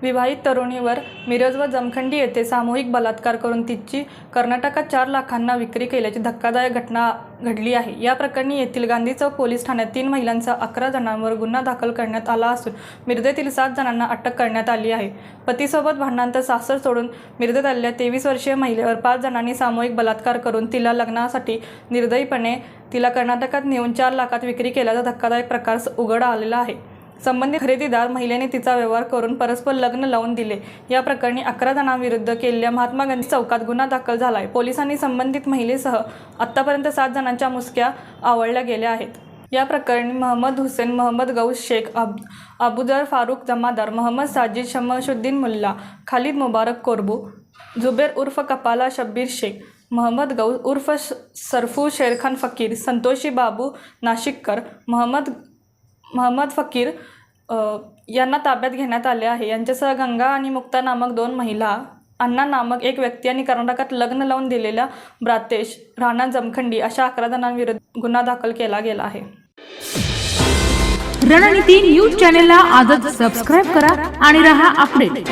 विवाहित तरुणीवर मिरज व जमखंडी येथे सामूहिक बलात्कार करून तिची कर्नाटकात 4 लाखांना विक्री केल्याची धक्कादायक घटना घडली आहे। या प्रकरणी येथील गांधी चौक पोलीस ठाण्यात 3 महिलांसह 11 जणांवर गुन्हा दाखल करण्यात आला असून मिरजेतील 7 जणांना अटक करण्यात आली आहे। पतीसोबत भांडणानंतर सासर सोडून मिरजेत आलेल्या 23 वर्षीय महिलेवर 5 जणांनी सामूहिक बलात्कार करून तिला लग्नासाठी निर्दयीपणे तिला कर्नाटकात नेऊन 4 लाखात विक्री केल्याचा धक्कादायक प्रकार उघड आलेला आहे। संबंधित खरेदीदार महिलेने तिचा व्यवहार करून परस्पर लग्न लावून दिले। या प्रकरणी 11 जणांविरुद्ध केलेल्या महात्मा गांधी चौकात गुन्हा दाखल झाला आहे। पोलिसांनी संबंधित महिलेसह आतापर्यंत 7 जणांच्या मुसक्या आवळल्या गेल्या आहेत। या प्रकरणी मोहम्मद हुसेन, मोहम्मद गौस शेख, अबूदर फारूक जमादार, मोहम्मद साजिद शमशुद्दीन मुल्ला, खालिद मुबारक कोरबू, जुबेर उर्फ कपाला शब्बीर शेख, मोहम्मद गौस उर्फ सरफू शेरखान फकीर, संतोषी बाबू नाशिककर, मोहम्मद फकीर यांना ताब्यात घेण्यात आले आहे। यांच्यासह गंगा आणि मुक्ता नामक 2 महिला, अण्णा नामक 1 व्यक्ती आणि कर्नाटकात लग्न लावून दिलेल्या ब्रातेश, राणा जमखंडी अशा 11 जणांविरुद्ध गुन्हा दाखल केला गेला आहे। रणनीती न्यूज चॅनेलला आजच सबस्क्राइब करा आणि रहा अपडेट।